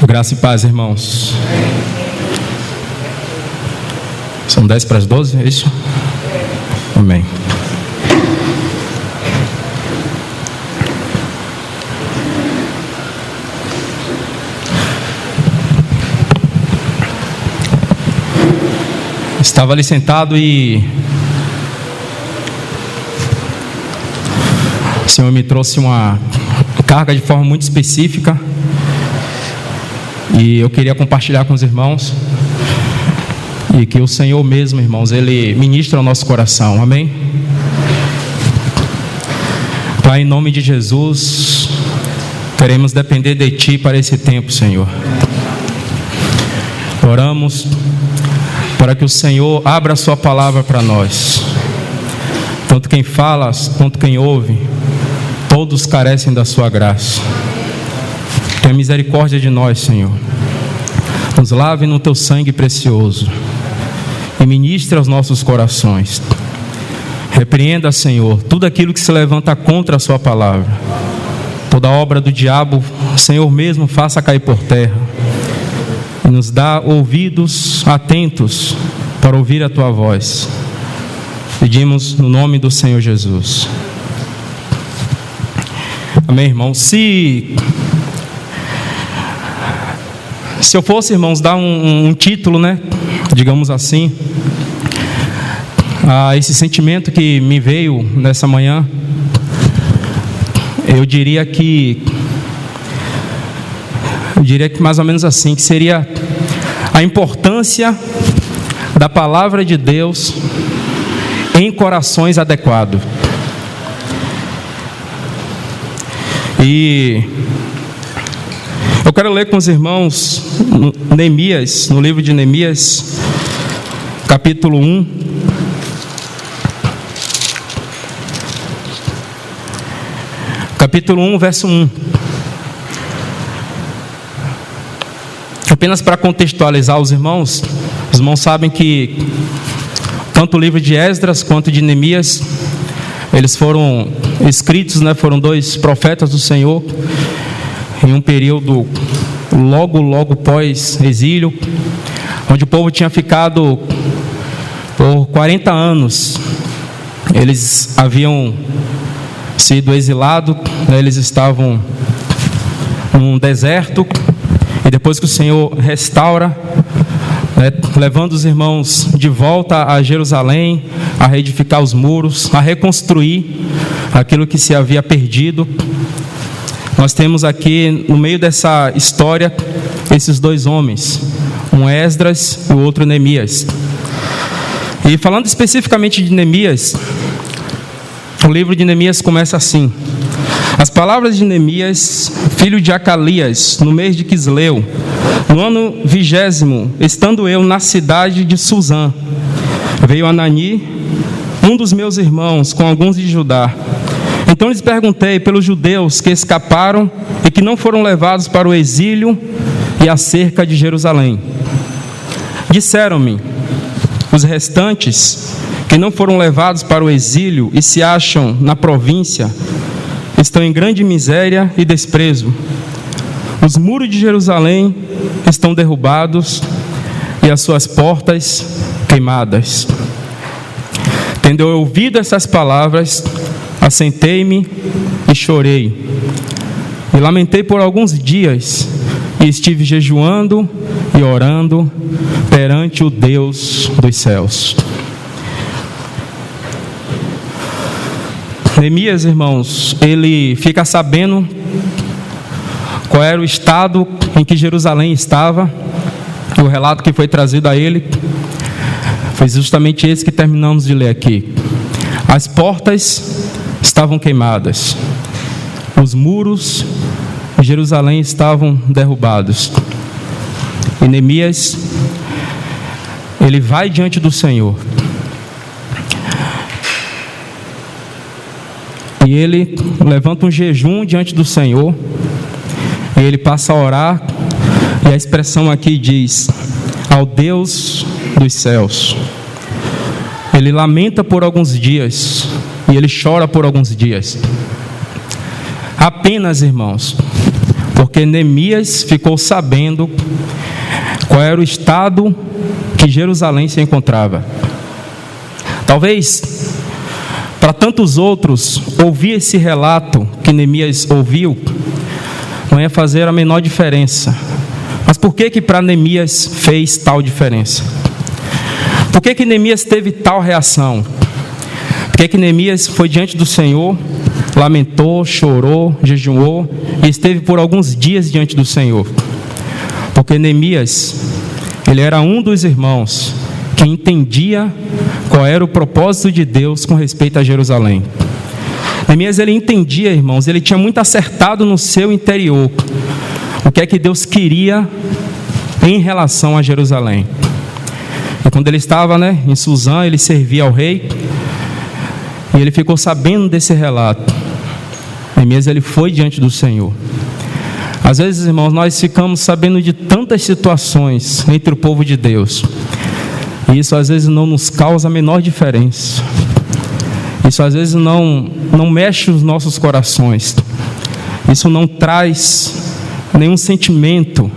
Graça e paz, irmãos. São 10 para as 12, é isso? Amém. Estava ali sentado e o Senhor me trouxe uma carga de forma muito específica e eu queria compartilhar com os irmãos e que o Senhor mesmo, irmãos, Ele ministra ao nosso coração, amém? Pai, em nome de Jesus, queremos depender de Ti para esse tempo, Senhor. Oramos para que o Senhor abra a Sua palavra para nós. Tanto quem fala, quanto quem ouve, todos carecem da Sua graça. Tenha misericórdia de nós, Senhor. Nos lave no Teu sangue precioso e ministre aos nossos corações. Repreenda, Senhor, tudo aquilo que se levanta contra a Sua palavra. Toda obra do diabo, o Senhor mesmo faça cair por terra. E nos dá ouvidos atentos para ouvir a Tua voz. Pedimos no nome do Senhor Jesus. Amém, irmãos? Se eu fosse, irmãos, dar um título, né? Digamos assim, a esse sentimento que me veio nessa manhã, eu diria que mais ou menos assim, que seria a importância da palavra de Deus em corações adequados. E eu quero ler com os irmãos Neemias, no livro de Neemias, capítulo 1. Capítulo 1, verso 1. Apenas para contextualizar os irmãos sabem que tanto o livro de Esdras quanto de Neemias, eles foram escritos, né, foram dois profetas do Senhor, em um período logo pós-exílio, onde o povo tinha ficado por 40 anos. Eles haviam sido exilados, né, eles estavam num deserto. E depois que o Senhor restaura, né, levando os irmãos de volta a Jerusalém, a reedificar os muros, a reconstruir aquilo que se havia perdido, nós temos aqui no meio dessa história esses dois homens, um Esdras e o outro Neemias. E falando especificamente de Neemias, o livro de Neemias começa assim: as palavras de Neemias, filho de Acalias, no mês de Quisleu, no ano 20º, estando eu na cidade de Suzã, veio Anani, um dos meus irmãos, com alguns de Judá. Então lhes perguntei pelos judeus que escaparam e que não foram levados para o exílio e acerca de Jerusalém. Disseram-me: os restantes que não foram levados para o exílio e se acham na província estão em grande miséria e desprezo. Os muros de Jerusalém estão derrubados e as suas portas queimadas. Tendo eu ouvido essas palavras, assentei-me e chorei. E lamentei por alguns dias, e estive jejuando e orando perante o Deus dos céus. Neemias, irmãos, ele fica sabendo qual era o estado em que Jerusalém estava. O relato que foi trazido a ele foi justamente esse que terminamos de ler aqui. As portas estavam queimadas, os muros de Jerusalém estavam derrubados. E Neemias, ele vai diante do Senhor. E ele levanta um jejum diante do Senhor. E ele passa a orar. E a expressão aqui diz: ao Deus dos céus. Ele lamenta por alguns dias. e ele chora por alguns dias. Apenas, irmãos, porque Neemias ficou sabendo qual era o estado que Jerusalém se encontrava. Talvez para tantos outros ouvir esse relato que Neemias ouviu não ia fazer a menor diferença. Mas por que para Neemias fez tal diferença? Por que Neemias teve tal reação? Por que Neemias foi diante do Senhor, lamentou, chorou, jejuou e esteve por alguns dias diante do Senhor? Porque Neemias, ele era um dos irmãos que entendia qual era o propósito de Deus com respeito a Jerusalém. Neemias, ele entendia, irmãos, ele tinha muito acertado no seu interior o que é que Deus queria em relação a Jerusalém. E quando ele estava, em Suzã, ele servia ao rei, e ele ficou sabendo desse relato. Neemias, ele foi diante do Senhor. Às vezes, irmãos, nós ficamos sabendo de tantas situações entre o povo de Deus, e isso às vezes não nos causa a menor diferença. Isso às vezes não mexe os nossos corações. Isso não traz nenhum sentimento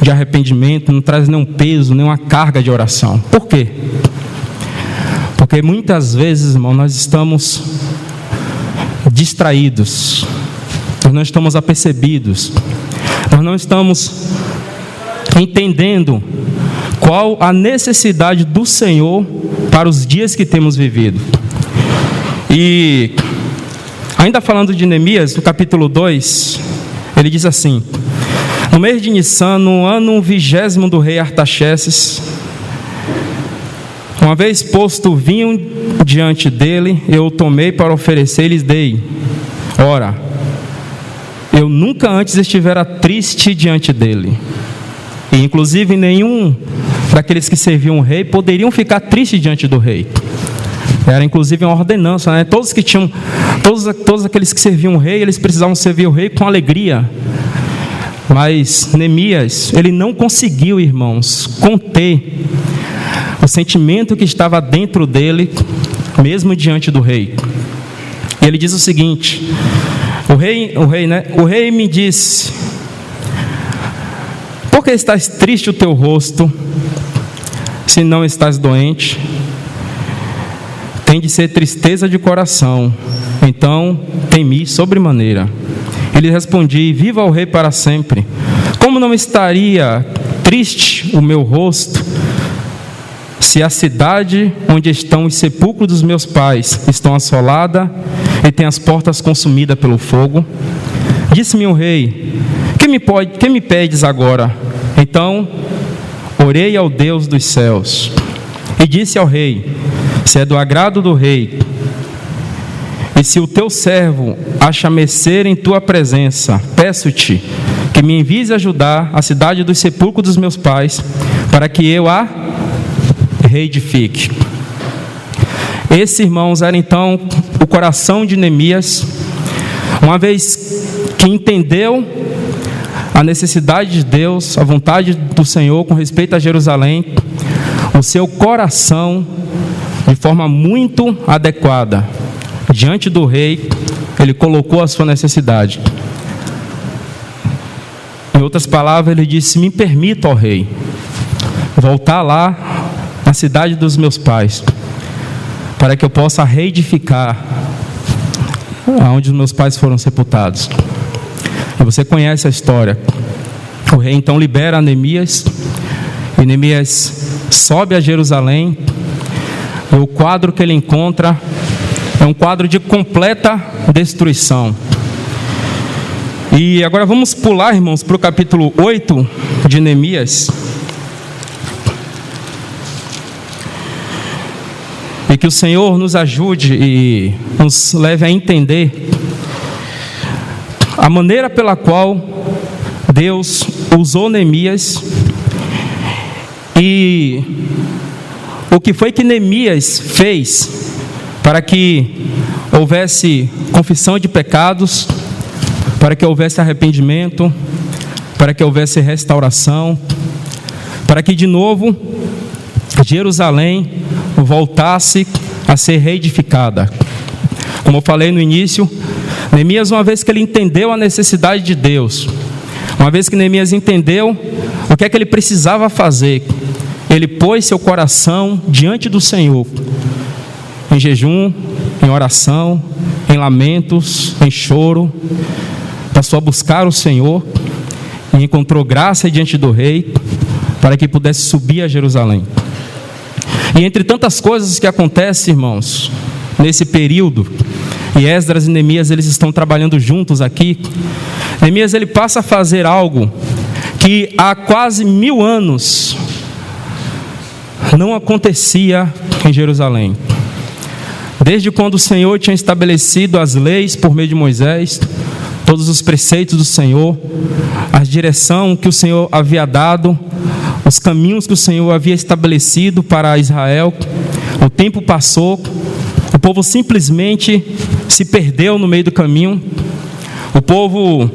de arrependimento, não traz nenhum peso, nenhuma carga de oração. Por quê? Porque muitas vezes, irmão, nós estamos distraídos, nós não estamos apercebidos, nós não estamos entendendo qual a necessidade do Senhor para os dias que temos vivido. E ainda falando de Neemias, no capítulo 2, ele diz assim: no mês de Nissan, no ano 20º do rei Artaxerxes, uma vez posto vinho diante dele, eu o tomei para oferecer e lhes dei. Ora, eu nunca antes estivera triste diante dele. E inclusive nenhum daqueles que serviam o rei poderiam ficar tristes diante do rei. Era inclusive uma ordenança, Todos aqueles que serviam o rei, eles precisavam servir o rei com alegria. Mas Neemias, ele não conseguiu, irmãos, conter o sentimento que estava dentro dele, mesmo diante do rei. E ele diz o seguinte: o rei me disse: por que estás triste o teu rosto, se não estás doente? Tem de ser tristeza de coração. Então temi sobremaneira. Ele respondi: viva o rei para sempre. Como não estaria triste o meu rosto, se a cidade onde estão os sepulcros dos meus pais estão assolada e tem as portas consumidas pelo fogo? Disse-me o rei: que me pedes agora? Então orei ao Deus dos céus e disse ao rei: se é do agrado do rei, e se o teu servo acha merecer em tua presença, peço-te que me envies ajudar a cidade dos sepulcros dos meus pais, para que eu a reedifique. Esse, irmãos, era então o coração de Neemias. Uma vez que entendeu a necessidade de Deus, a vontade do Senhor com respeito a Jerusalém, o seu coração, de forma muito adequada, diante do rei, ele colocou a sua necessidade. Em outras palavras, ele disse: me permita, ó rei, voltar lá na cidade dos meus pais, para que eu possa reedificar aonde os meus pais foram sepultados. E você conhece a história. O rei então libera Neemias, e Neemias sobe a Jerusalém, e o quadro que ele encontra é um quadro de completa destruição. E agora vamos pular, irmãos, para o capítulo 8 de Neemias. E que o Senhor nos ajude e nos leve a entender a maneira pela qual Deus usou Neemias e o que foi que Neemias fez para que houvesse confissão de pecados, para que houvesse arrependimento, para que houvesse restauração, para que de novo Jerusalém voltasse a ser reedificada. Como eu falei no início, Neemias, uma vez que ele entendeu a necessidade de Deus, uma vez que Neemias entendeu o que é que ele precisava fazer, ele pôs seu coração diante do Senhor, em jejum, em oração, em lamentos, em choro, passou a buscar o Senhor e encontrou graça diante do rei para que pudesse subir a Jerusalém. E entre tantas coisas que acontecem, irmãos, nesse período, e Esdras e Neemias, eles estão trabalhando juntos aqui. Neemias, ele passa a fazer algo que há quase 1000 anos não acontecia em Jerusalém. Desde quando o Senhor tinha estabelecido as leis por meio de Moisés, todos os preceitos do Senhor, a direção que o Senhor havia dado, os caminhos que o Senhor havia estabelecido para Israel, o tempo passou, o povo simplesmente se perdeu no meio do caminho. O povo,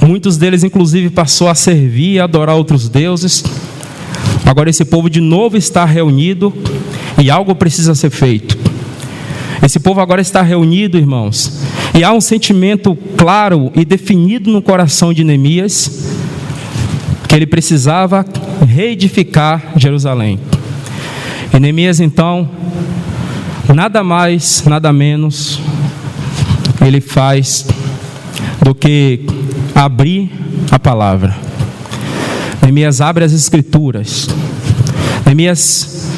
muitos deles inclusive passou a servir e adorar outros deuses. Agora esse povo de novo está reunido e algo precisa ser feito. Esse povo agora está reunido, irmãos, e há um sentimento claro e definido no coração de Neemias, que ele precisava reedificar Jerusalém. E Neemias, então, nada mais, nada menos, ele faz do que abrir a palavra. Neemias abre as Escrituras. Neemias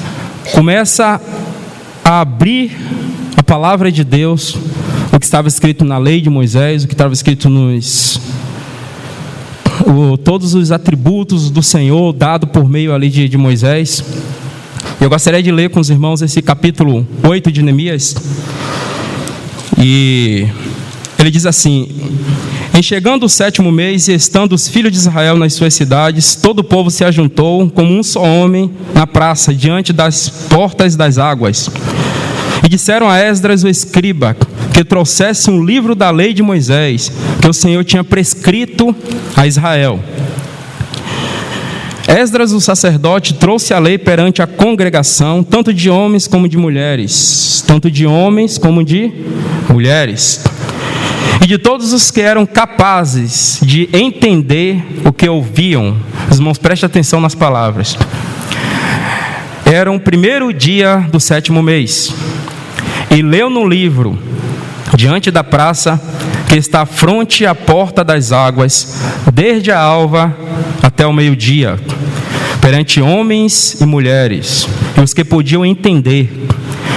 começa a abrir a palavra de Deus, o que estava escrito na lei de Moisés, o que estava escrito todos os atributos do Senhor dado por meio ali de Moisés. Eu gostaria de ler com os irmãos esse capítulo 8 de Neemias. E ele diz assim: em chegando o 7º mês e estando os filhos de Israel nas suas cidades, todo o povo se ajuntou como um só homem na praça, diante das portas das águas. E disseram a Esdras o escriba que trouxesse um livro da lei de Moisés, que o Senhor tinha prescrito a Israel. Esdras, o sacerdote, trouxe a lei perante a congregação, tanto de homens como de mulheres, tanto de homens como de mulheres, e de todos os que eram capazes de entender o que ouviam. Os irmãos, prestem atenção nas palavras. Era o 1º dia do 7º mês, e leu no livro, diante da praça, que está fronte à porta das águas, desde a alva até o meio-dia, perante homens e mulheres, e os que podiam entender.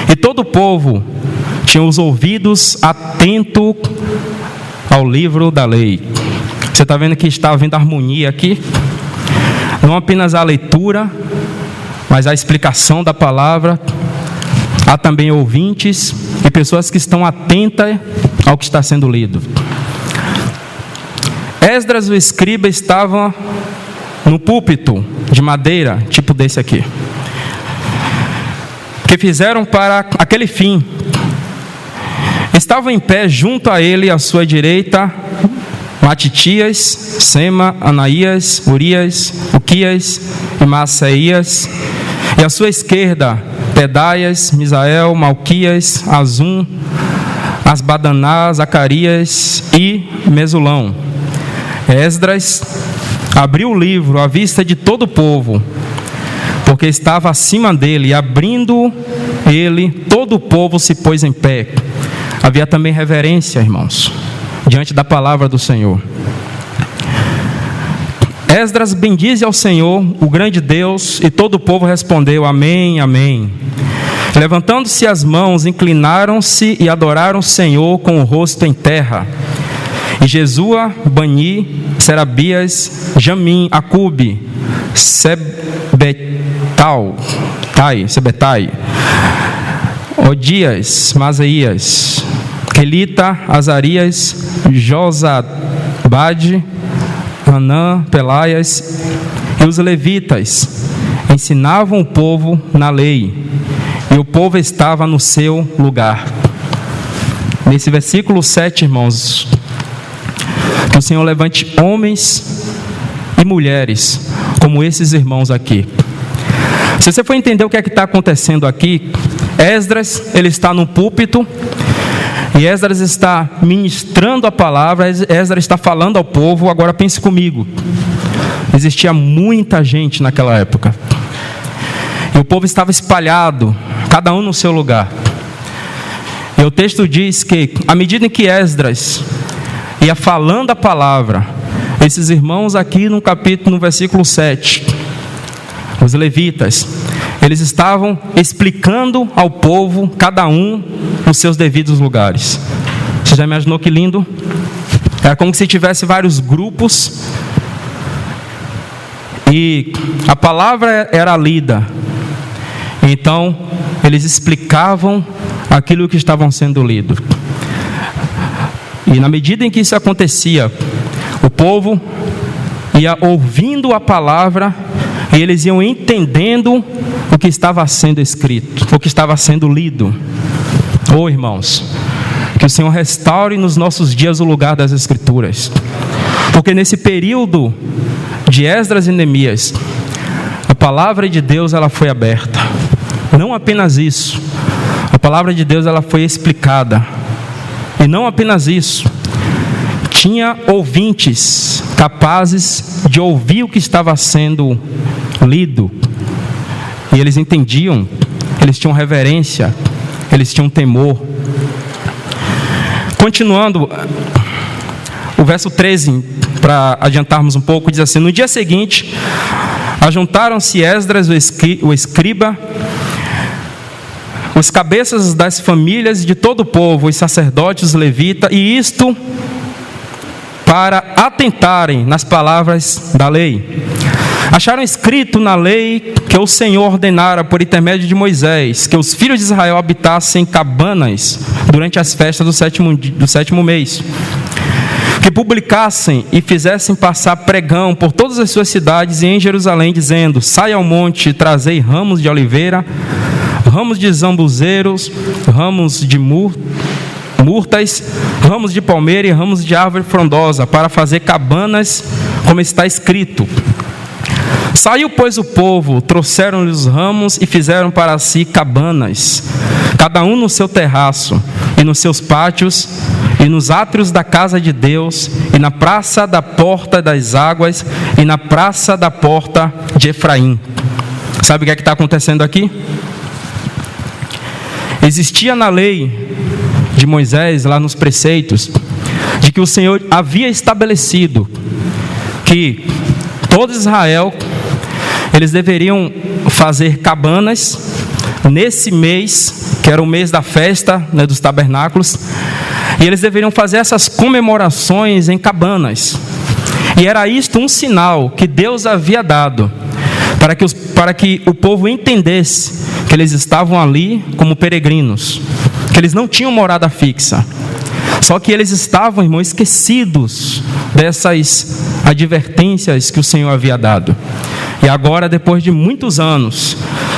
E todo o povo tinha os ouvidos atentos ao livro da lei. Você está vendo que está havendo harmonia aqui? Não apenas a leitura, mas a explicação da palavra. Há também ouvintes e pessoas que estão atentas ao que está sendo lido. Esdras, o escriba, estava no púlpito de madeira, tipo desse aqui, que fizeram para aquele fim. Estavam em pé junto a ele, à sua direita, Matitias, Sema, Anaías, Urias, Uquias e Maaseías, e à sua esquerda, Pedaias, Misael, Malquias, Azum, Asbadaná, Zacarias e Mesulão. Esdras abriu o livro à vista de todo o povo, porque estava acima dele, e abrindo ele, todo o povo se pôs em pé. Havia também reverência, irmãos, diante da palavra do Senhor. Esdras bendize ao Senhor, o grande Deus, e todo o povo respondeu: amém, amém. Levantando-se as mãos, inclinaram-se e adoraram o Senhor com o rosto em terra. E Jesua, Bani, Serabias, Jamim, Acube, Sebetai, Odias, Masaías, Kelita, Azarias, Josabade, Anã, Pelaias e os levitas ensinavam o povo na lei, e o povo estava no seu lugar. Nesse versículo 7, irmãos, que o Senhor levante homens e mulheres como esses irmãos aqui. Se você for entender o que é que está acontecendo aqui, Esdras, ele está no púlpito, e Esdras está ministrando a palavra, Esdras está falando ao povo. Agora pense comigo, existia muita gente naquela época, e o povo estava espalhado, cada um no seu lugar. E o texto diz que, à medida em que Esdras ia falando a palavra, esses irmãos aqui no versículo 7, os levitas, eles estavam explicando ao povo, cada um nos seus devidos lugares. Você já imaginou que lindo? Era como se tivesse vários grupos, e a palavra era lida. Então, eles explicavam aquilo que estavam sendo lido. E na medida em que isso acontecia, o povo ia ouvindo a palavra, e eles iam entendendo o que estava sendo escrito, o que estava sendo lido. Irmãos, que o Senhor restaure nos nossos dias o lugar das Escrituras, porque nesse período de Esdras e Neemias, a palavra de Deus ela foi aberta. Não apenas isso, a palavra de Deus ela foi explicada. E não apenas isso, tinha ouvintes capazes de ouvir o que estava sendo lido, e eles entendiam, eles tinham reverência, eles tinham temor. Continuando, o verso 13, para adiantarmos um pouco, diz assim: no dia seguinte, ajuntaram-se Esdras, o escriba, os cabeças das famílias de todo o povo, os sacerdotes, os levitas, e isto para atentarem nas palavras da lei. Acharam escrito na lei que o Senhor ordenara por intermédio de Moisés que os filhos de Israel habitassem cabanas durante as festas do sétimo mês, que publicassem e fizessem passar pregão por todas as suas cidades e em Jerusalém, dizendo: saia ao monte e trazei ramos de oliveira, ramos de zambuzeiros, ramos de murtas, ramos de palmeira e ramos de árvore frondosa, para fazer cabanas, como está escrito. Saiu, pois, o povo, trouxeram-lhe os ramos e fizeram para si cabanas, cada um no seu terraço, e nos seus pátios, e nos átrios da casa de Deus, e na praça da porta das águas, e na praça da porta de Efraim. Sabe o que é que está acontecendo aqui? Existia na lei de Moisés, lá nos preceitos, de que o Senhor havia estabelecido que todo Israel, eles deveriam fazer cabanas nesse mês, que era o mês da festa, né, dos tabernáculos, e eles deveriam fazer essas comemorações em cabanas. E era isto um sinal que Deus havia dado, para que o povo entendesse que eles estavam ali como peregrinos, que eles não tinham morada fixa. Só que eles estavam, irmãos, esquecidos dessas advertências que o Senhor havia dado. E agora, depois de muitos anos,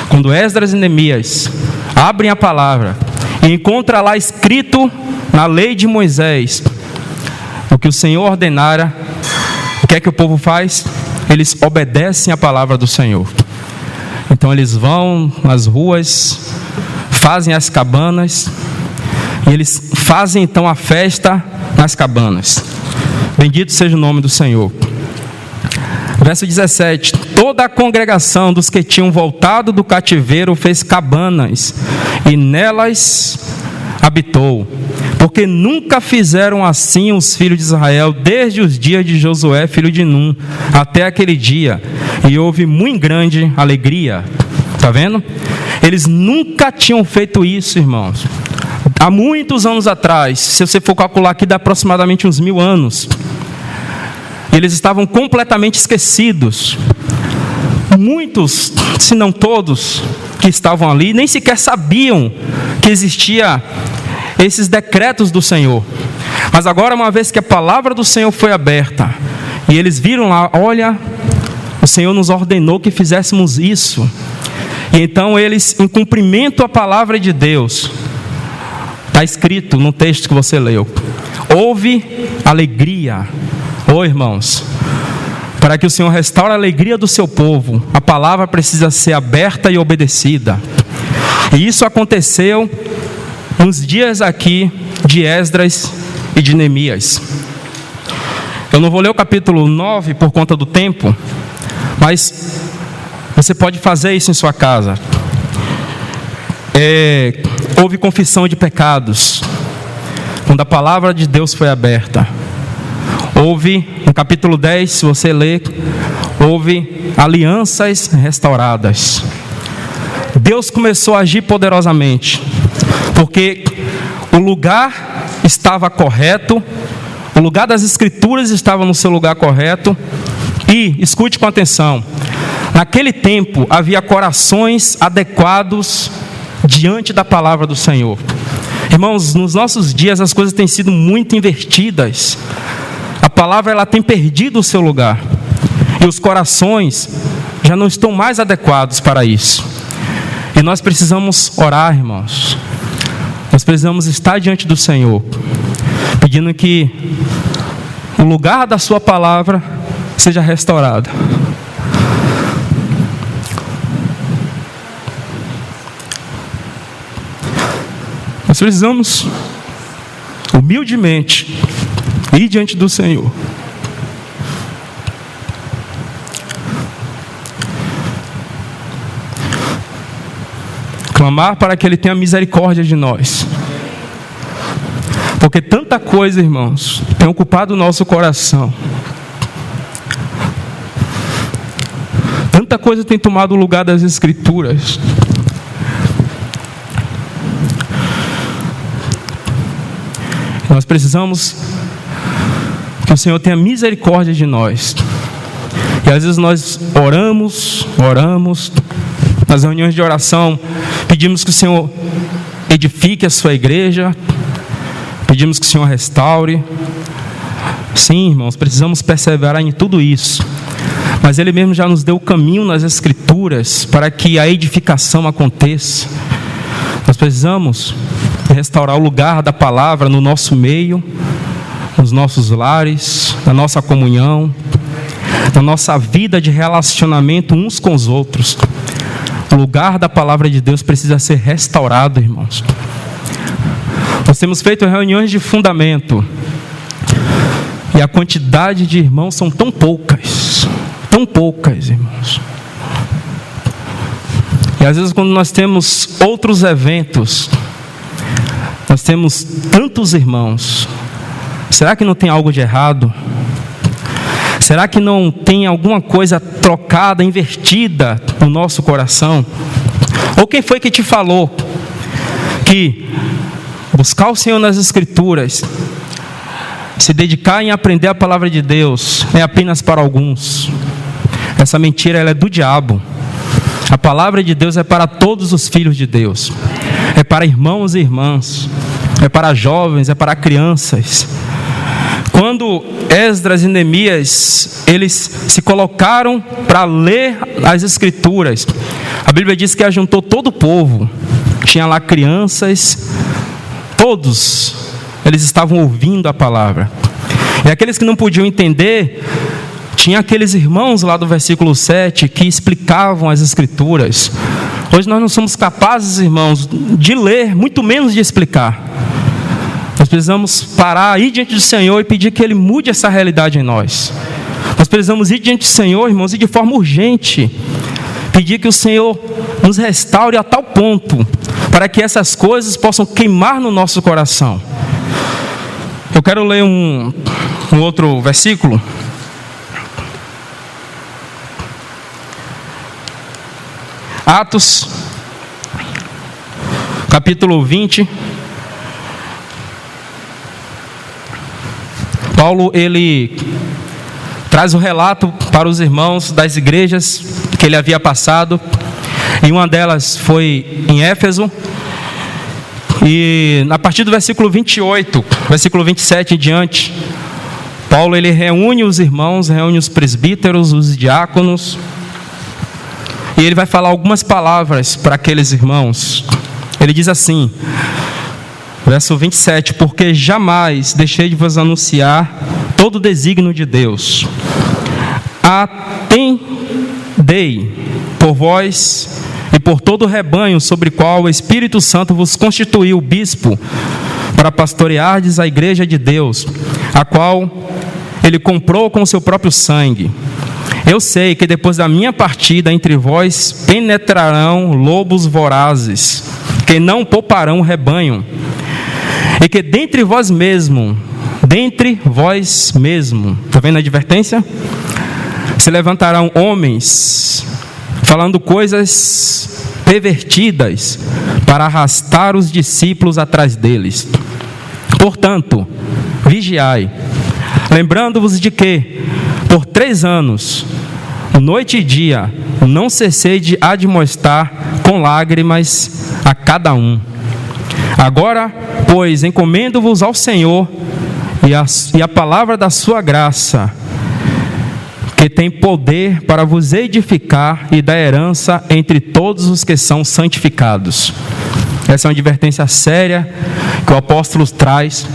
quando Esdras e Neemias abrem a palavra e encontram lá escrito na lei de Moisés o que o Senhor ordenara, o que é que o povo faz? Eles obedecem a palavra do Senhor. Então eles vão nas ruas, fazem as cabanas, e eles fazem então a festa nas cabanas. Bendito seja o nome do Senhor. Verso 17: toda a congregação dos que tinham voltado do cativeiro fez cabanas, e nelas habitou, porque nunca fizeram assim os filhos de Israel, desde os dias de Josué, filho de Num, até aquele dia, e houve muito grande alegria. Está vendo? Eles nunca tinham feito isso, irmãos. Há muitos anos atrás, se você for calcular aqui, dá aproximadamente uns 1000 anos. Eles estavam completamente esquecidos. Muitos, se não todos, que estavam ali, nem sequer sabiam que existia esses decretos do Senhor. Mas agora, uma vez que a palavra do Senhor foi aberta, e eles viram lá: olha, o Senhor nos ordenou que fizéssemos isso. E então eles, em cumprimento à palavra de Deus, está escrito no texto que você leu, houve alegria. Irmãos, para que o Senhor restaure a alegria do seu povo, a palavra precisa ser aberta e obedecida. E isso aconteceu nos dias aqui de Esdras e de Neemias. Eu não vou ler o capítulo 9 por conta do tempo, mas você pode fazer isso em sua casa. Houve confissão de pecados, quando a palavra de Deus foi aberta. Houve, no capítulo 10, se você ler, houve alianças restauradas. Deus começou a agir poderosamente, porque o lugar estava correto, o lugar das Escrituras estava no seu lugar correto. E, escute com atenção, naquele tempo havia corações adequados diante da palavra do Senhor. Irmãos, nos nossos dias as coisas têm sido muito invertidas. A palavra ela tem perdido o seu lugar, e os corações já não estão mais adequados para isso. E nós precisamos orar, irmãos. Nós precisamos estar diante do Senhor, pedindo que o lugar da sua palavra seja restaurado. Nós precisamos humildemente ir diante do Senhor. Clamar para que Ele tenha misericórdia de nós. Porque tanta coisa, irmãos, tem ocupado o nosso coração. Tanta coisa tem tomado o lugar das Escrituras. Nós precisamos que o Senhor tenha misericórdia de nós. E às vezes nós oramos nas reuniões de oração, pedimos que o Senhor edifique a sua igreja, pedimos que o Senhor restaure. Sim, irmãos, precisamos perseverar em tudo isso. Mas Ele mesmo já nos deu o caminho nas Escrituras para que a edificação aconteça. Nós precisamos restaurar o lugar da palavra no nosso meio, nos nossos lares, na nossa comunhão, na nossa vida de relacionamento uns com os outros. O lugar da palavra de Deus precisa ser restaurado, irmãos. Nós temos feito reuniões de fundamento, e a quantidade de irmãos são tão poucas, irmãos. E às vezes quando nós temos outros eventos, nós temos tantos irmãos. Será que não tem algo de errado? Será que não tem alguma coisa trocada, invertida no nosso coração? Ou quem foi que te falou que buscar o Senhor nas Escrituras, se dedicar em aprender a palavra de Deus, é apenas para alguns? Essa mentira ela é do diabo. A palavra de Deus é para todos os filhos de Deus. É para irmãos e irmãs. É para jovens, é para crianças. Quando Esdras e Neemias, eles se colocaram para ler as Escrituras, a Bíblia diz que ajuntou todo o povo. Tinha lá crianças, todos eles estavam ouvindo a palavra. E aqueles que não podiam entender, tinha aqueles irmãos lá do versículo 7 que explicavam as Escrituras. Hoje nós não somos capazes, irmãos, de ler, muito menos de explicar. Nós precisamos parar, ir diante do Senhor e pedir que Ele mude essa realidade em nós. Nós precisamos ir diante do Senhor, irmãos, e de forma urgente pedir que o Senhor nos restaure a tal ponto para que essas coisas possam queimar no nosso coração. Eu quero ler um outro versículo. Atos, capítulo 20. Paulo, ele traz o relato para os irmãos das igrejas que ele havia passado. E uma delas foi em Éfeso. E a partir do versículo 28, versículo 27 em diante, Paulo ele reúne os irmãos, reúne os presbíteros, os diáconos. E ele vai falar algumas palavras para aqueles irmãos. Ele diz assim, verso 27, porque jamais deixei de vos anunciar todo o desígnio de Deus. Atendei por vós e por todo o rebanho sobre o qual o Espírito Santo vos constituiu bispo, para pastoreardes a igreja de Deus, a qual ele comprou com o seu próprio sangue. Eu sei que depois da minha partida entre vós penetrarão lobos vorazes, que não pouparão o rebanho, e que dentre vós mesmo, está vendo a advertência? Se levantarão homens, falando coisas pervertidas, para arrastar os discípulos atrás deles. Portanto, vigiai, lembrando-vos de que, por 3 anos, noite e dia, não cessei de admoestar com lágrimas a cada um. Agora, pois, encomendo-vos ao Senhor e a palavra da sua graça, que tem poder para vos edificar e dar herança entre todos os que são santificados. Essa é uma advertência séria que o apóstolo traz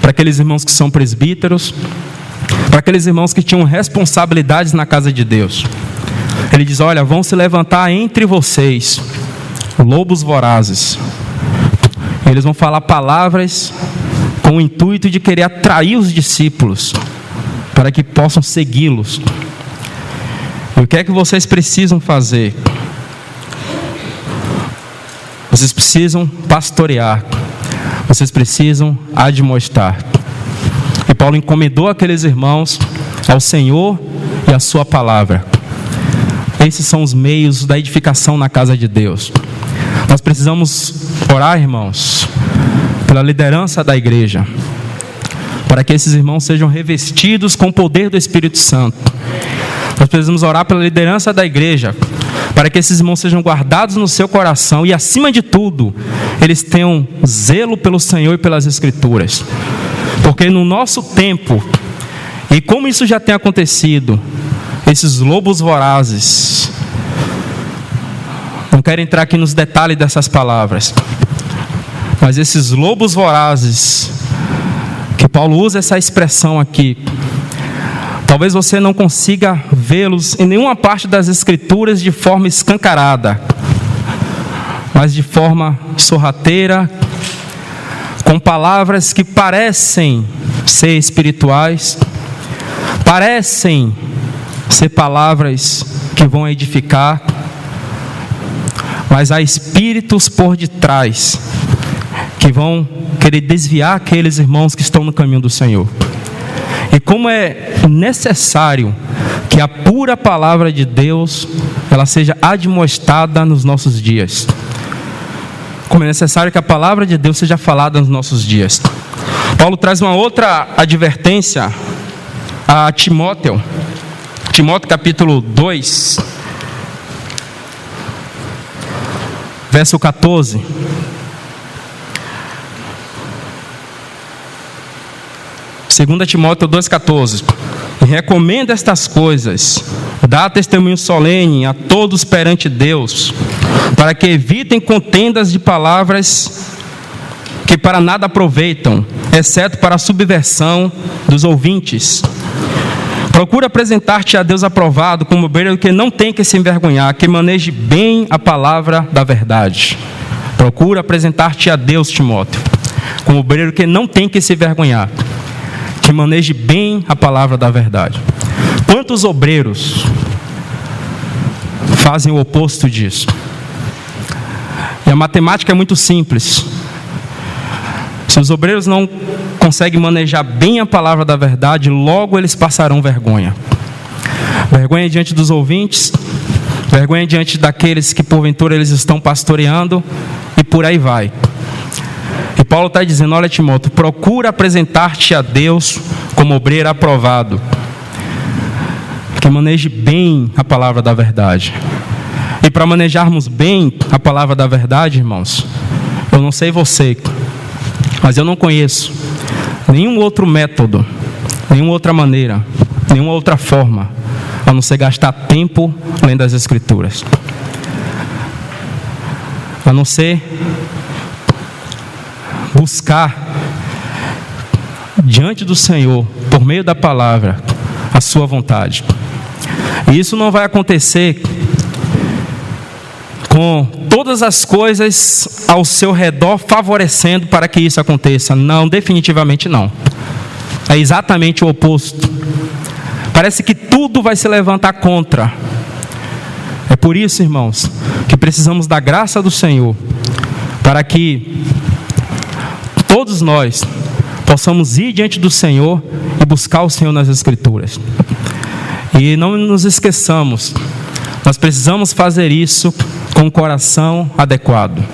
para aqueles irmãos que são presbíteros, para aqueles irmãos que tinham responsabilidades na casa de Deus. Ele diz: olha, vão se levantar entre vocês lobos vorazes. Eles vão falar palavras com o intuito de querer atrair os discípulos para que possam segui-los. E o que é que vocês precisam fazer? Vocês precisam pastorear, vocês precisam admoestar. E Paulo encomendou aqueles irmãos ao Senhor e à sua palavra. Esses são os meios da edificação na casa de Deus. Nós precisamos orar, irmãos, pela liderança da igreja, para que esses irmãos sejam revestidos com o poder do Espírito Santo. Nós precisamos orar pela liderança da igreja, para que esses irmãos sejam guardados no seu coração e, acima de tudo, eles tenham zelo pelo Senhor e pelas Escrituras. Porque no nosso tempo, e como isso já tem acontecido, esses lobos vorazes, não quero entrar aqui nos detalhes dessas palavras, mas esses lobos vorazes, que Paulo usa essa expressão aqui, talvez você não consiga vê-los em nenhuma parte das Escrituras de forma escancarada, mas de forma sorrateira, com palavras que parecem ser espirituais, parecem ser palavras que vão edificar, mas há espíritos por detrás que vão querer desviar aqueles irmãos que estão no caminho do Senhor. E como é necessário que a pura palavra de Deus ela seja admoestada nos nossos dias. Como é necessário que a palavra de Deus seja falada nos nossos dias. Paulo traz uma outra advertência a Timóteo. Timóteo capítulo 2, verso 14. Segunda Timóteo 2,14. Recomenda estas coisas, dá testemunho solene a todos perante Deus, para que evitem contendas de palavras que para nada aproveitam, exceto para a subversão dos ouvintes. Procura apresentar-te a Deus aprovado, como obreiro que não tem que se envergonhar, que maneje bem a palavra da verdade. Procura apresentar-te a Deus, Timóteo, como obreiro que não tem que se envergonhar, que maneje bem a palavra da verdade. Quantos obreiros fazem o oposto disso? E a matemática é muito simples. Se os obreiros não conseguem manejar bem a palavra da verdade, logo eles passarão vergonha. Vergonha diante dos ouvintes, vergonha diante daqueles que porventura eles estão pastoreando, e por aí vai. E Paulo está dizendo: olha, Timóteo, procura apresentar-te a Deus como obreiro aprovado, que maneje bem a palavra da verdade. E para manejarmos bem a palavra da verdade, irmãos, eu não sei você, mas eu não conheço nenhum outro método, nenhuma outra maneira, nenhuma outra forma, a não ser gastar tempo lendo as Escrituras, a não ser buscar diante do Senhor, por meio da palavra, a sua vontade. E isso não vai acontecer com todas as coisas ao seu redor favorecendo para que isso aconteça. Não, definitivamente não. É exatamente o oposto. Parece que tudo vai se levantar contra. É por isso, irmãos, que precisamos da graça do Senhor, para que todos nós possamos ir diante do Senhor e buscar o Senhor nas Escrituras. E não nos esqueçamos, nós precisamos fazer isso com o coração adequado.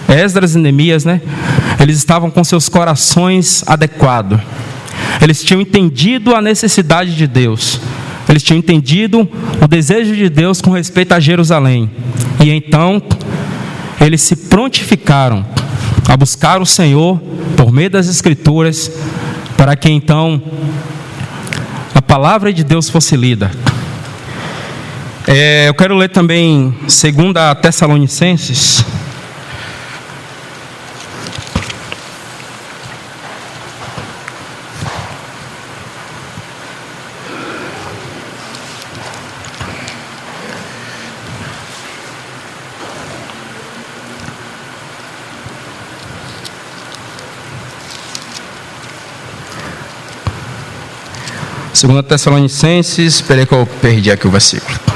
Esdras e Neemias, eles estavam com seus corações adequados. Eles tinham entendido a necessidade de Deus. Eles tinham entendido o desejo de Deus com respeito a Jerusalém. E então, eles se prontificaram a buscar o Senhor por meio das Escrituras, para que então a palavra de Deus fosse lida. Eu quero ler também 2 Tessalonicenses. Segunda Tessalonicenses, esperei que eu perdi aqui o versículo.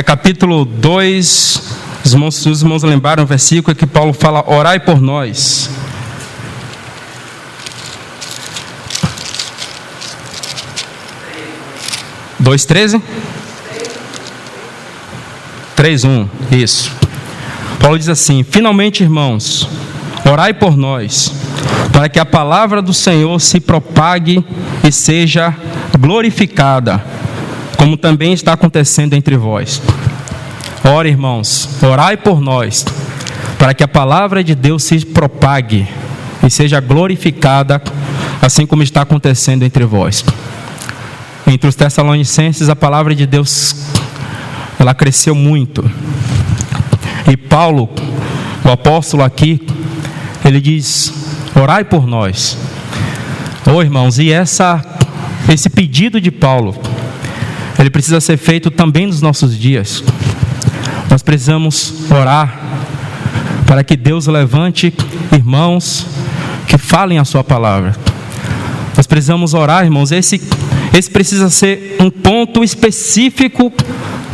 Capítulo 2, os irmãos lembraram o versículo que Paulo fala: orai por nós. (2:13) 3:1, isso. Paulo diz assim: finalmente, irmãos, orai por nós, para que a palavra do Senhor se propague e seja glorificada, como também está acontecendo entre vós. Ora, irmãos, orai por nós, para que a palavra de Deus se propague e seja glorificada, assim como está acontecendo entre vós. Entre os Tessalonicenses, a palavra de Deus, ela cresceu muito. E Paulo, o apóstolo aqui, ele diz: orai por nós. Irmãos, e esse pedido de Paulo, ele precisa ser feito também nos nossos dias. Nós precisamos orar para que Deus levante irmãos que falem a sua palavra. Nós precisamos orar, irmãos. Esse precisa ser um ponto específico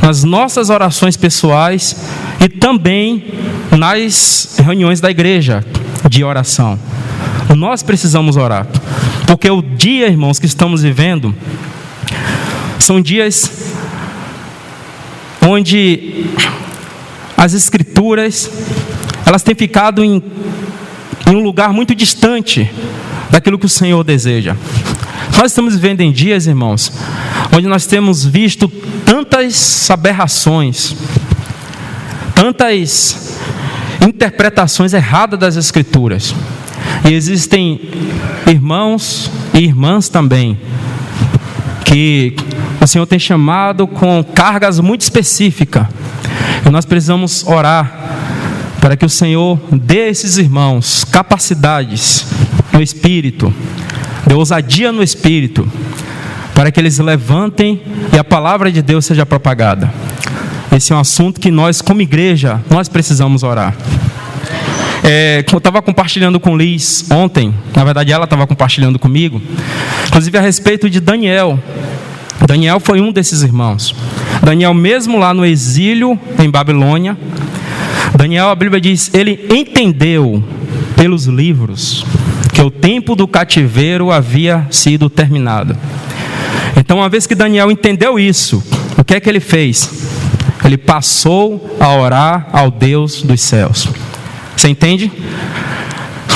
nas nossas orações pessoais e também nas reuniões da igreja de oração. Nós precisamos orar, porque o dia, irmãos, que estamos vivendo são dias onde as Escrituras, elas têm ficado em um lugar muito distante daquilo que o Senhor deseja. Nós estamos vivendo em dias, irmãos, onde nós temos visto tantas aberrações, tantas interpretações erradas das Escrituras. E existem irmãos e irmãs também que o Senhor tem chamado com cargas muito específicas. E nós precisamos orar para que o Senhor dê a esses irmãos capacidades no Espírito, dê ousadia no Espírito, para que eles levantem e a palavra de Deus seja propagada. Esse é um assunto que nós, como igreja, nós precisamos orar. Eu estava compartilhando com Liz ontem, na verdade ela estava compartilhando comigo, inclusive a respeito de Daniel. Daniel foi um desses irmãos. Daniel, mesmo lá no exílio em Babilônia, Daniel, a Bíblia diz, ele entendeu pelos livros que o tempo do cativeiro havia sido terminado. Então, uma vez que Daniel entendeu isso, o que é que ele fez? Ele passou a orar ao Deus dos céus. Você entende?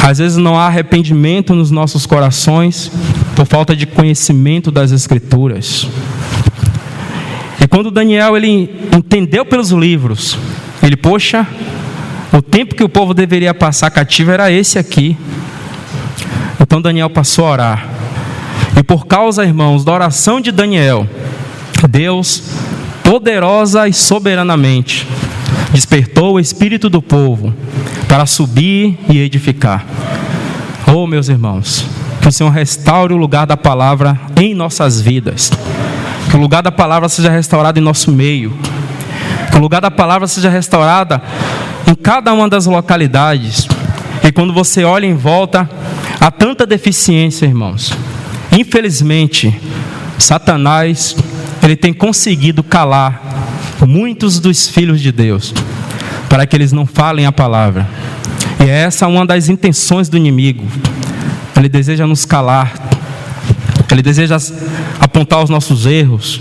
Às vezes não há arrependimento nos nossos corações por falta de conhecimento das Escrituras. E quando Daniel ele entendeu pelos livros, ele, poxa, o tempo que o povo deveria passar cativo era esse aqui. Então Daniel passou a orar. E por causa, irmãos, da oração de Daniel, Deus, poderosa e soberanamente, despertou o espírito do povo para subir e edificar. Meus irmãos, Que o Senhor restaure o lugar da palavra em nossas vidas. Que o lugar da palavra seja restaurado em nosso meio. Que o lugar da palavra seja restaurada em cada uma das localidades. E quando você olha em volta, há tanta deficiência, irmãos. Infelizmente, Satanás, ele tem conseguido calar muitos dos filhos de Deus, para que eles não falem a palavra. E essa é uma das intenções do inimigo. Ele deseja nos calar. Ele deseja apontar os nossos erros.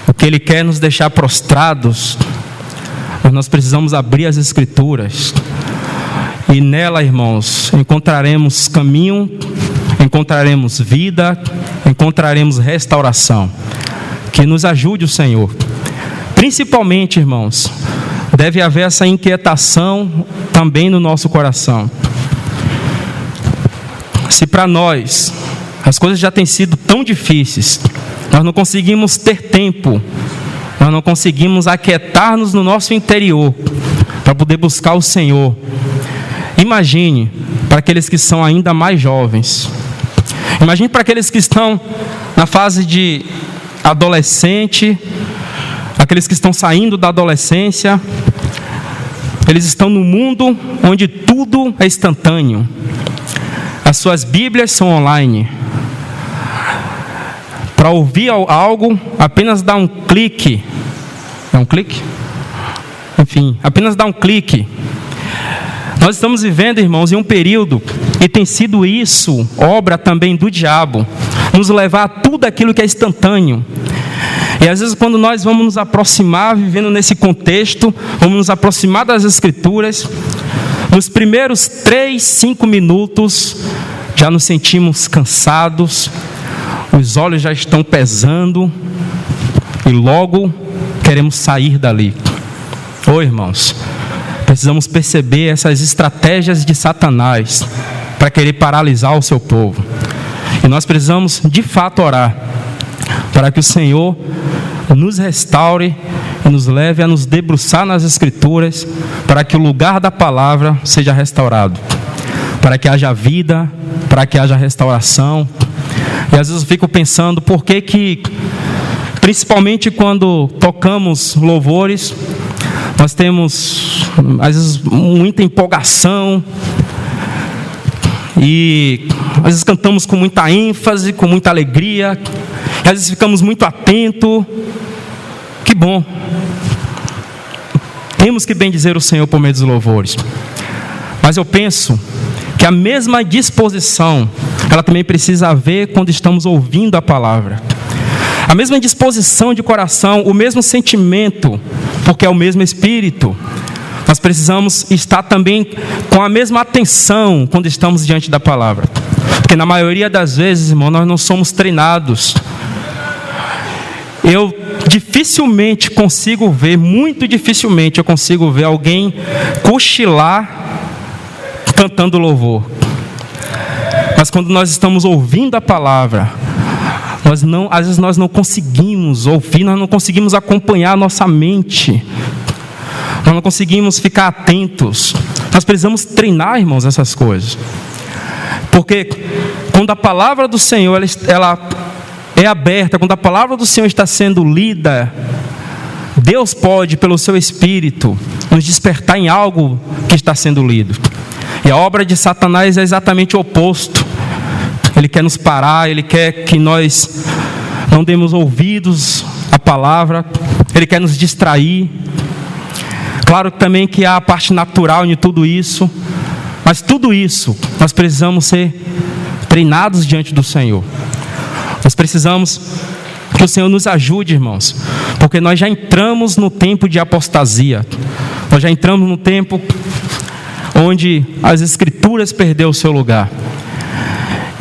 O que ele quer é nos deixar prostrados. Mas nós precisamos abrir as Escrituras. E nela, irmãos, encontraremos caminho, encontraremos vida, encontraremos restauração. Que nos ajude o Senhor. Principalmente, irmãos, deve haver essa inquietação também no nosso coração. Se para nós as coisas já têm sido tão difíceis, nós não conseguimos ter tempo, nós não conseguimos aquietar-nos no nosso interior para poder buscar o Senhor. Imagine para aqueles que são ainda mais jovens. Imagine para aqueles que estão na fase de adolescente, aqueles que estão saindo da adolescência. Eles estão no mundo onde tudo é instantâneo. As suas Bíblias são online. Para ouvir algo, apenas dá um clique. É um clique? Enfim, apenas dá um clique. Nós estamos vivendo, irmãos, em um período, e tem sido isso, obra também do diabo, nos levar a tudo aquilo que é instantâneo. E às vezes quando nós vamos nos aproximar, vivendo nesse contexto, vamos nos aproximar das Escrituras, nos primeiros 3, 5 minutos, já nos sentimos cansados, os olhos já estão pesando, e logo queremos sair dali. Irmãos, precisamos perceber essas estratégias de Satanás, para querer paralisar o seu povo. E nós precisamos de fato orar, para que o Senhor nos restaure e nos leve a nos debruçar nas Escrituras, para que o lugar da palavra seja restaurado, para que haja vida, para que haja restauração. E às vezes eu fico pensando, por que principalmente quando tocamos louvores, nós temos às vezes muita empolgação, e às vezes cantamos com muita ênfase, com muita alegria, e às vezes ficamos muito atentos. Que bom! Temos que bendizer o Senhor por meio dos louvores. Mas eu penso que a mesma disposição, ela também precisa haver quando estamos ouvindo a palavra. A mesma disposição de coração, o mesmo sentimento, porque é o mesmo Espírito. Nós precisamos estar também com a mesma atenção quando estamos diante da palavra. Porque na maioria das vezes, irmão, nós não somos treinados. Eu dificilmente consigo ver, muito dificilmente eu consigo ver alguém cochilar cantando louvor. Mas quando nós estamos ouvindo a palavra, às vezes nós não conseguimos ouvir, nós não conseguimos acompanhar a nossa mente. Nós não conseguimos ficar atentos. Nós precisamos treinar, irmãos, essas coisas. Porque quando a palavra do Senhor ela é aberta, quando a palavra do Senhor está sendo lida, Deus pode, pelo seu Espírito, nos despertar em algo que está sendo lido. E a obra de Satanás é exatamente o oposto. Ele quer nos parar, ele quer que nós não demos ouvidos à palavra, ele quer nos distrair. Claro também que há a parte natural de tudo isso, mas tudo isso nós precisamos ser treinados diante do Senhor. Nós precisamos que o Senhor nos ajude, irmãos, porque nós já entramos no tempo de apostasia. Nós já entramos no tempo onde as Escrituras perderam o seu lugar.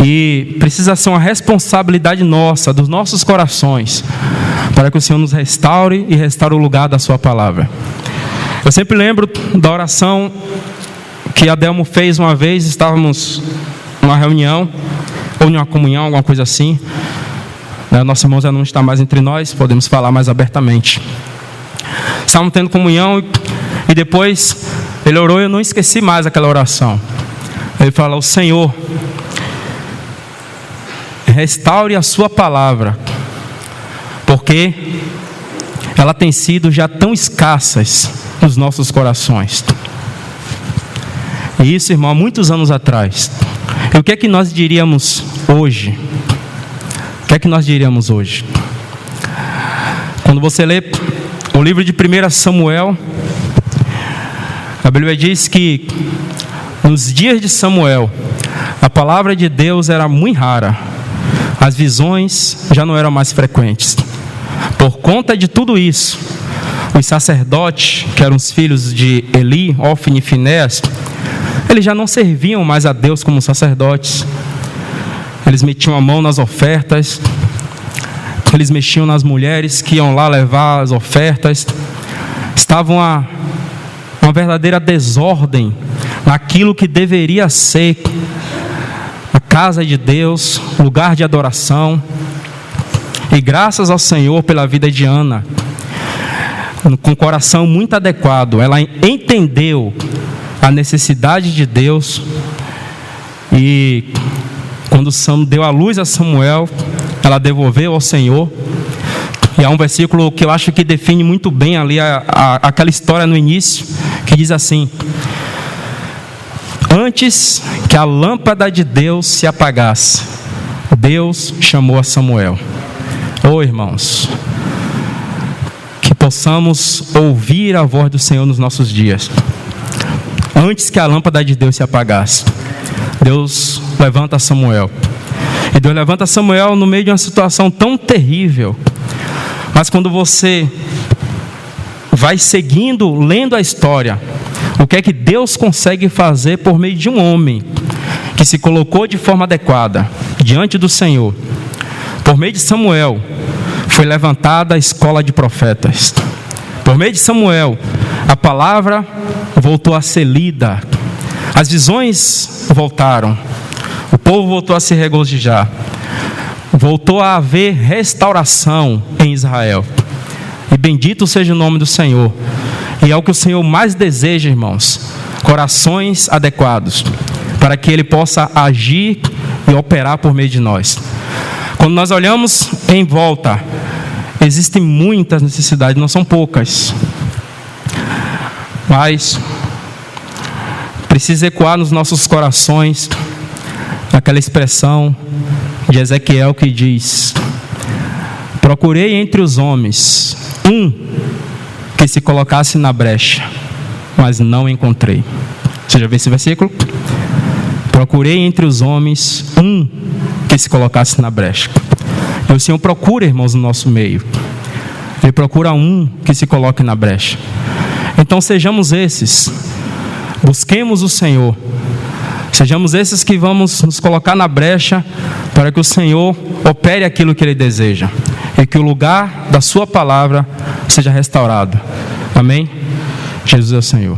E precisa ser uma responsabilidade nossa, dos nossos corações, para que o Senhor nos restaure e restaure o lugar da sua palavra. Eu sempre lembro da oração que Adelmo fez uma vez. Estávamos numa reunião, ou numa comunhão, alguma coisa assim. Nosso irmão já não está mais entre nós, podemos falar mais abertamente. Estávamos tendo comunhão, e depois ele orou, e eu não esqueci mais aquela oração. Ele falou: Senhor, restaure a sua palavra, porque ela tem sido já tão escassas nos nossos corações. E isso, irmão, há muitos anos atrás. E o que é que nós diríamos hoje? O que é que nós diríamos hoje? Quando você lê o livro de 1 Samuel, a Bíblia diz que nos dias de Samuel, a palavra de Deus era muito rara. As visões já não eram mais frequentes. Por conta de tudo isso, os sacerdotes, que eram os filhos de Eli, Ofni e Finéas, eles já não serviam mais a Deus como sacerdotes. Eles metiam a mão nas ofertas, eles mexiam nas mulheres que iam lá levar as ofertas. Estavam uma verdadeira desordem naquilo que deveria ser a casa de Deus, lugar de adoração. E graças ao Senhor pela vida de Ana, com um coração muito adequado, ela entendeu a necessidade de Deus. E quando deu a luz a Samuel, ela devolveu ao Senhor. E há um versículo que eu acho que define muito bem ali aquela história no início, que diz assim: antes que a lâmpada de Deus se apagasse, Deus chamou a Samuel. Oh, irmãos, que possamos ouvir a voz do Senhor nos nossos dias. Antes que a lâmpada de Deus se apagasse, Deus levanta Samuel. E Deus levanta Samuel no meio de uma situação tão terrível. Mas quando você vai seguindo, lendo a história, o que é que Deus consegue fazer por meio de um homem que se colocou de forma adequada diante do Senhor? Por meio de Samuel, foi levantada a escola de profetas. Por meio de Samuel, a palavra voltou a ser lida. As visões voltaram. O povo voltou a se regozijar. Voltou a haver restauração em Israel. E bendito seja o nome do Senhor. E é o que o Senhor mais deseja, irmãos: corações adequados, para que Ele possa agir e operar por meio de nós. Quando nós olhamos em volta, existem muitas necessidades, não são poucas. Mas precisa ecoar nos nossos corações aquela expressão de Ezequiel que diz: procurei entre os homens um que se colocasse na brecha, mas não encontrei. Você já viu esse versículo? Procurei entre os homens um que se colocasse na brecha. E o Senhor procura, irmãos, no nosso meio. Ele procura um que se coloque na brecha. Então sejamos esses. Busquemos o Senhor. Sejamos esses que vamos nos colocar na brecha para que o Senhor opere aquilo que Ele deseja. E que o lugar da sua palavra seja restaurado. Amém? Jesus é o Senhor.